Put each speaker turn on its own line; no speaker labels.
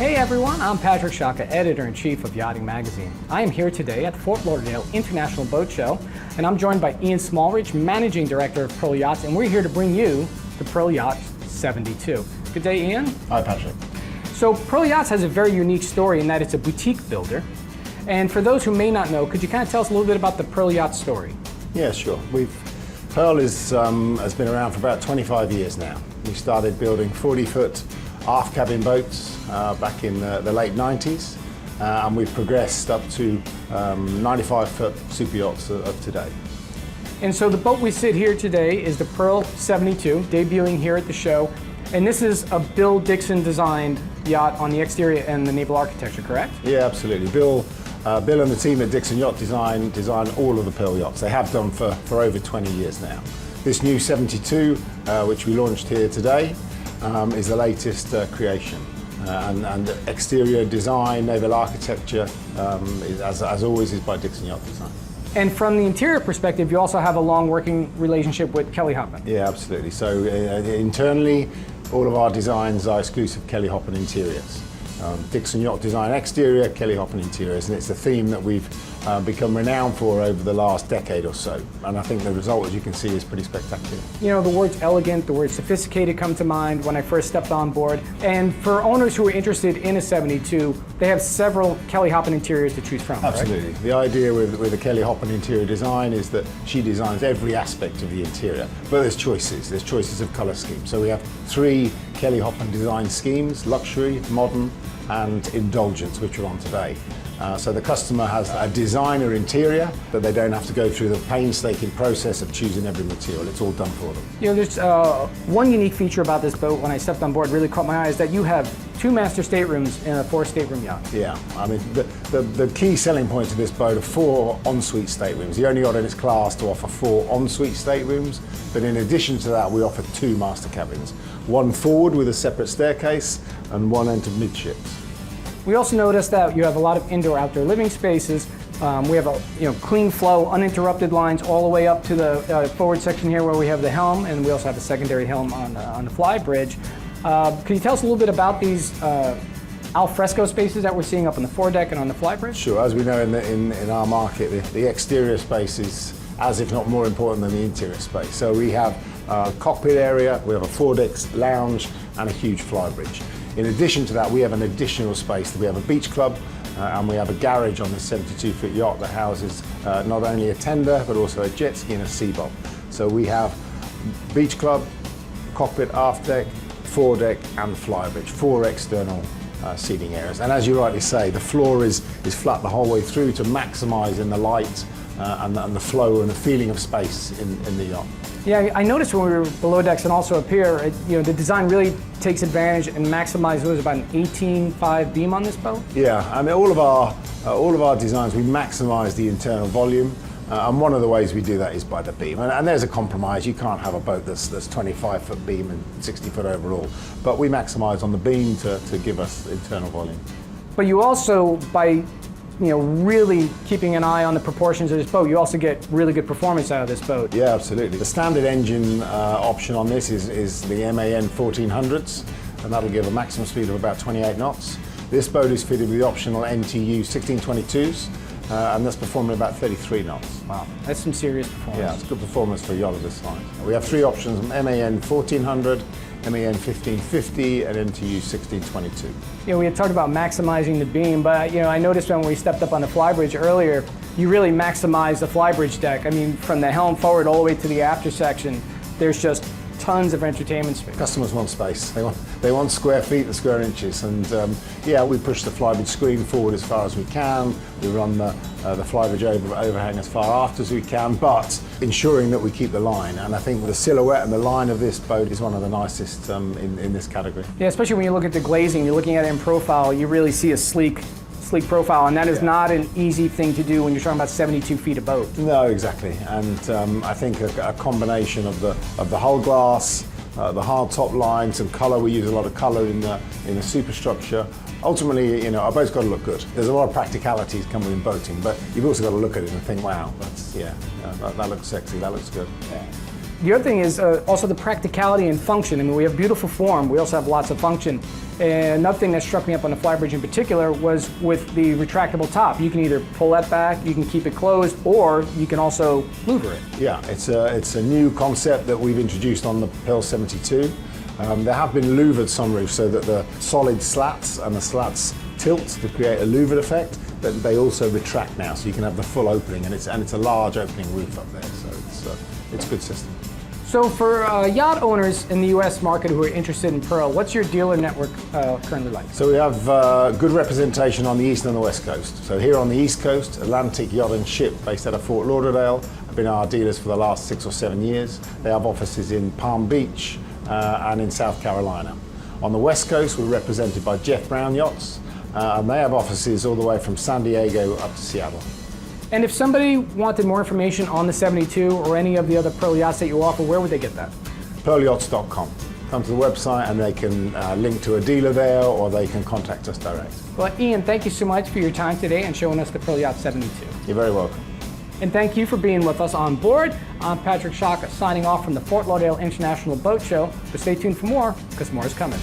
Hey everyone, I'm Patrick Shaka, Editor-in-Chief of Yachting Magazine. I am here today at the Fort Lauderdale International Boat Show, and I'm joined by Ian Smallridge, Managing Director of Pearl Yachts, and we're here to bring you the Pearl Yachts 72. Good day, Ian.
Hi, Patrick.
So Pearl Yachts has a very unique story in that it's a boutique builder. And for those who may not know, could you kind of tell us a little bit about the Pearl Yachts story?
Yeah, sure. Pearl has been around for about 25 years now. We started building 40-foot aft cabin boats back in the late 90s, and we've progressed up to 95-foot super yachts of today.
And so the boat we sit here today is the Pearl 72, debuting here at the show. And this is a Bill Dixon designed yacht on the exterior and the naval architecture, correct?
Yeah, absolutely. Bill and the team at Dixon Yacht design all of the Pearl yachts. They have done for over 20 years now. This new 72, which we launched here today, is the latest creation. And exterior design, naval architecture, as always, is by Dixon Yacht Design.
And from the interior perspective, you also have a long working relationship with Kelly Hoppen.
Yeah, absolutely. So internally, all of our designs are exclusive Kelly Hoppen interiors. Dixon Yacht Design exterior, Kelly Hoppen interiors, and it's a theme that we've become renowned for over the last decade or so. And I think the result, as you can see, is pretty spectacular.
You know, the words elegant, the word sophisticated come to mind when I first stepped on board. And for owners who are interested in a 72, they have several Kelly Hoppen interiors to choose from.
Absolutely.
Right?
The idea with the Kelly Hoppen interior design is that she designs every aspect of the interior. But there's choices. There's choices of colour schemes. So we have 3 Kelly Hoppen design schemes: luxury, modern, and indulgence, which we're on today. So the customer has a designer interior, but they don't have to go through the painstaking process of choosing every material. It's all done for them.
You know, there's one unique feature about this boat when I stepped on board really caught my eye is that you have 2 master staterooms in a 4-stateroom yacht.
Yeah, I mean, the key selling point of this boat are 4 ensuite staterooms. The only yacht in its class to offer 4 ensuite staterooms, but in addition to that, we offer 2 master cabins. One forward with a separate staircase and one entered midships.
We also noticed that you have a lot of indoor-outdoor living spaces. We have a clean flow, uninterrupted lines all the way up to the forward section here where we have the helm, and we also have a secondary helm on the fly bridge. Can you tell us a little bit about these al fresco spaces that we're seeing up on the foredeck and on the fly bridge?
Sure. As we know in our market, the exterior space is as if not more important than the interior space. So we have a cockpit area, we have a foredeck lounge, and a huge fly bridge. In addition to that, we have an additional space. We have a beach club and we have a garage on this 72-foot yacht that houses not only a tender but also a jet ski and a sea bob. So we have beach club, cockpit, aft deck, foredeck and fly bridge, 4 external seating areas. And as you rightly say, the floor is flat the whole way through to maximise in the light and the flow and the feeling of space in the yacht.
Yeah, I noticed when we were below decks and also up here, the design really takes advantage and maximizes. What is about an 18.5 beam on this boat? Yeah,
I mean all of our designs, we maximise the internal volume, and one of the ways we do that is by the beam. And there's a compromise. You can't have a boat that's 25-foot beam and 60-foot overall, but we maximise on the beam to give us internal volume.
But you also, by really keeping an eye on the proportions of this boat, you also get really good performance out of this boat.
Yeah, absolutely. The standard engine option on this is the MAN 1400s, and that'll give a maximum speed of about 28 knots. This boat is fitted with the optional NTU 1622s, and that's performing about 33 knots.
Wow, that's some serious performance.
Yeah, it's good performance for a yacht of this size. We have 3 options: MAN 1400, MAN 1550, and NTU 1622.
We had talked about maximizing the beam, but I noticed when we stepped up on the fly bridge earlier, you really maximize the fly bridge deck. I mean, from the helm forward all the way to the after section, there's just tons of entertainment space.
Customers want space. They want square feet and square inches, and yeah, we push the flybridge screen forward as far as we can. We run the flybridge overhang as far aft as we can, but ensuring that we keep the line. And I think the silhouette and the line of this boat is one of the nicest in this category.
Yeah, especially when you look at the glazing, you're looking at it in profile, you really see a sleek profile, and that is not an easy thing to do when you're talking about 72 feet of boat.
No, exactly. And I think a combination of the hull glass, the hard top line, some colour. We use a lot of colour in the superstructure. Ultimately, our boat's got to look good. There's a lot of practicalities come with boating, but you've also got to look at it and think, wow, that looks sexy, that looks good. Yeah.
The other thing is also the practicality and function. I mean, we have beautiful form, we also have lots of function. And another thing that struck me up on the Flybridge in particular was with the retractable top. You can either pull that back, you can keep it closed, or you can also louver it.
Yeah, it's a new concept that we've introduced on the Pearl 72. There have been louvered sunroofs so that the solid slats and the slats tilt to create a louvered effect, but they also retract now, so you can have the full opening, and it's a large opening roof up there, so it's a good system.
So for yacht owners in the U.S. market who are interested in Pearl, what's your dealer network currently like?
So we have good representation on the east and the west coast. So here on the east coast, Atlantic Yacht and Ship, based out of Fort Lauderdale, have been our dealers for the last 6 or 7 years. They have offices in Palm Beach and in South Carolina. On the west coast, we're represented by Jeff Brown Yachts, and they have offices all the way from San Diego up to Seattle.
And if somebody wanted more information on the 72 or any of the other Pearl yachts that you offer, where would they get that?
PearlYachts.com. Come to the website and they can link to a dealer there, or they can contact us direct.
Well, Ian, thank you so much for your time today and showing us the Pearl Yacht 72.
You're very welcome.
And thank you for being with us on board. I'm Patrick Shaka, signing off from the Fort Lauderdale International Boat Show. But stay tuned for more, because more is coming.